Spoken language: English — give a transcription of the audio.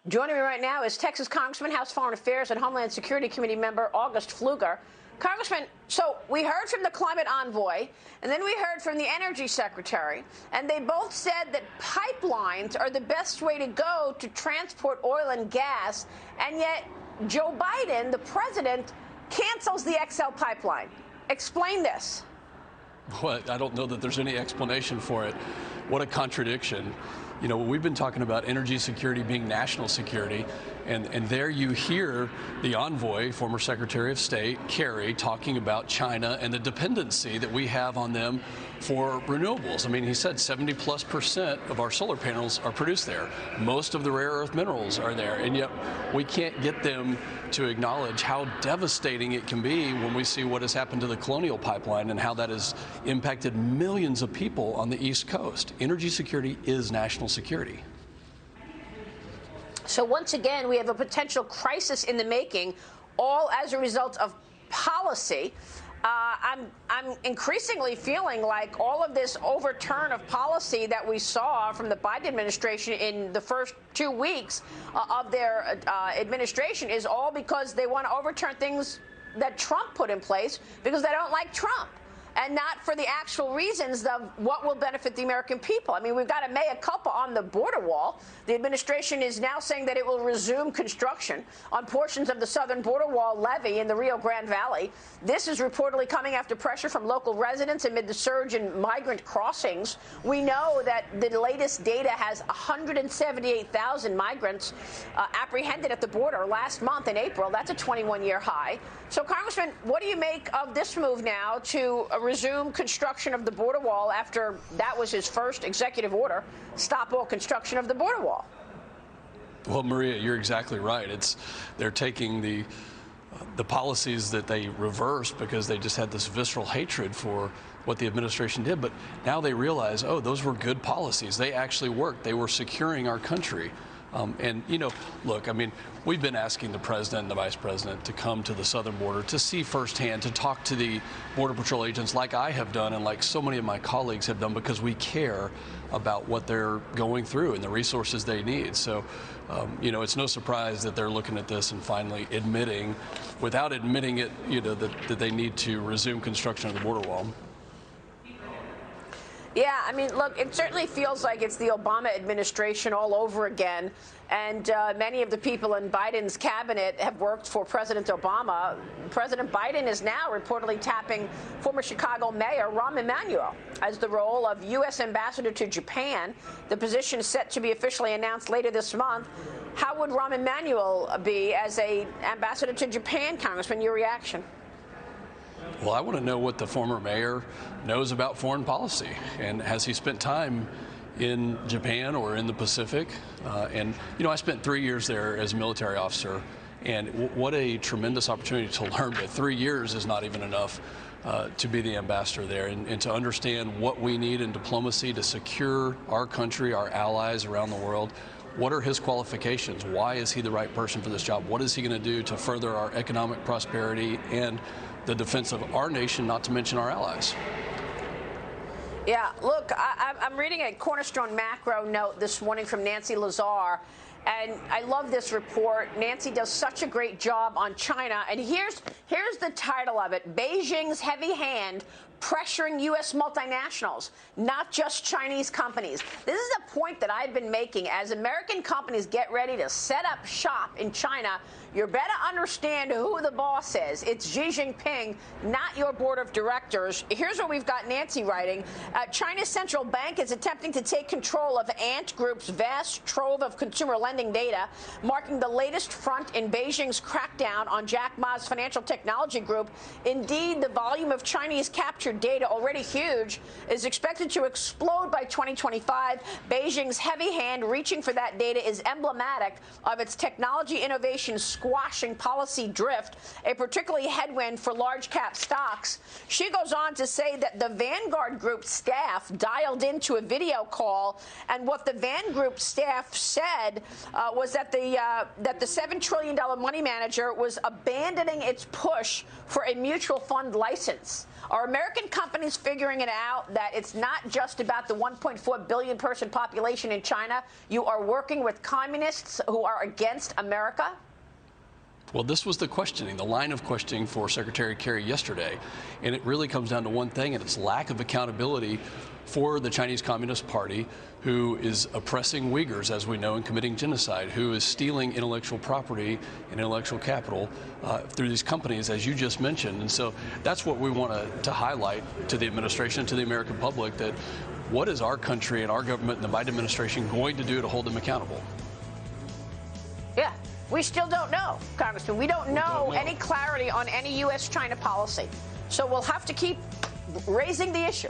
Joining me right now is Texas Congressman, House Foreign Affairs and Homeland Security Committee member August Pfluger. Congressman, so we heard from the climate envoy, and then we heard from the energy secretary, and they both said that pipelines are the best way to go to transport oil and gas, and yet Joe Biden, the president, cancels the XL pipeline. Explain this. Well, I don't know that there's any explanation for it. What a contradiction. You know, we've been talking about energy security being national security, and there you hear the envoy, former Secretary of State, Kerry, talking about China and the dependency that we have on them for renewables. I mean, he said 70+% of our solar panels are produced there. Most of the rare earth minerals are there, and yet we can't get them to acknowledge how devastating it can be when we see what has happened to the Colonial Pipeline and how that has impacted millions of people on the East Coast. Energy security is national security. So once again, we have a potential crisis in the making, all as a result of policy. I'm increasingly feeling like all of this overturn of policy that we saw from the Biden administration in the first 2 weeks of their administration is all because they want to overturn things that Trump put in place because they don't like Trump, and not for the actual reasons of what will benefit the American people. I mean, we've got a mea culpa on the border wall. The administration is now saying that it will resume construction on portions of the southern border wall levee in the Rio Grande Valley. This is reportedly coming after pressure from local residents amid the surge in migrant crossings. We know that the latest data has 178,000 migrants apprehended at the border last month in April. That's a 21-year high. So, Congressman, what do you make of this move now to resume construction of the border wall after that was his first executive order, stop all construction of the border wall? Well, Maria, you're exactly right. They're taking the policies that they reversed because they just had this visceral hatred for what the administration did. But now they realize, oh, those were good policies. They actually worked. They were securing our country. And, you know, look, I mean, we've been asking the president and the vice president to come to the southern border to see firsthand, to talk to the Border Patrol agents like I have done and like so many of my colleagues have done, because we care about what they're going through and the resources they need. So, you know, it's no surprise that they're looking at this and finally admitting, without admitting it, you know, that they need to resume construction of the border wall. Yeah, I mean, look, it certainly feels like it's the Obama administration all over again. And many of the people in Biden's cabinet have worked for President Obama. President Biden is now reportedly tapping former Chicago Mayor Rahm Emanuel as the role of U.S. ambassador to Japan. The position is set to be officially announced later this month. How would Rahm Emanuel be as an ambassador to Japan, Congressman? Your reaction? Well, I want to know what the former mayor knows about foreign policy, and has he spent time in Japan or in the Pacific? And, you know, I spent 3 years there as a military officer, and what a tremendous opportunity to learn, but 3 years is not even enough to be the ambassador there and to understand what we need in diplomacy to secure our country, our allies around the world. What are his qualifications? Why is he the right person for this job? What is he going to do to further our economic prosperity and the defense of our nation, not to mention our allies? Yeah, look, I'm reading a Cornerstone macro note this morning from Nancy Lazar, and I love this report. Nancy does such a great job on China, and here's the title of it: Beijing's heavy hand pressuring U.S. multinationals, not just Chinese companies. This is a point that I've been making. As American companies get ready to set up shop in China, you better understand who the boss is. It's Xi Jinping, not your board of directors. Here's what we've got Nancy writing. China's central bank is attempting to take control of Ant Group's vast trove of consumer lending data, marking the latest front in Beijing's crackdown on Jack Ma's financial technology group. Indeed, the volume of Chinese captured data, already huge, is expected to explode by 2025. Beijing's heavy hand reaching for that data is emblematic of its technology innovation squashing policy drift, a particularly headwind for large cap stocks. She goes on to say that the Vanguard Group staff dialed into a video call, and what the Vanguard Group staff said was that the $7 trillion money manager was abandoning its push for a mutual fund license. Are American companies figuring it out that it's not just about the 1.4 billion person population in China? You are working with communists who are against America? Well, this was the questioning, the line of questioning for Secretary Kerry yesterday. And it really comes down to one thing, and it's lack of accountability for the Chinese Communist Party, who is oppressing Uyghurs, as we know, and committing genocide, who is stealing intellectual property and intellectual capital through these companies, as you just mentioned. And so that's what we want to highlight to the administration, to the American public, that what is our country and our government and the Biden administration going to do to hold them accountable? Yeah. We still don't know, Congressman. We don't know any clarity on any U.S.-China policy. So we'll have to keep raising the issue.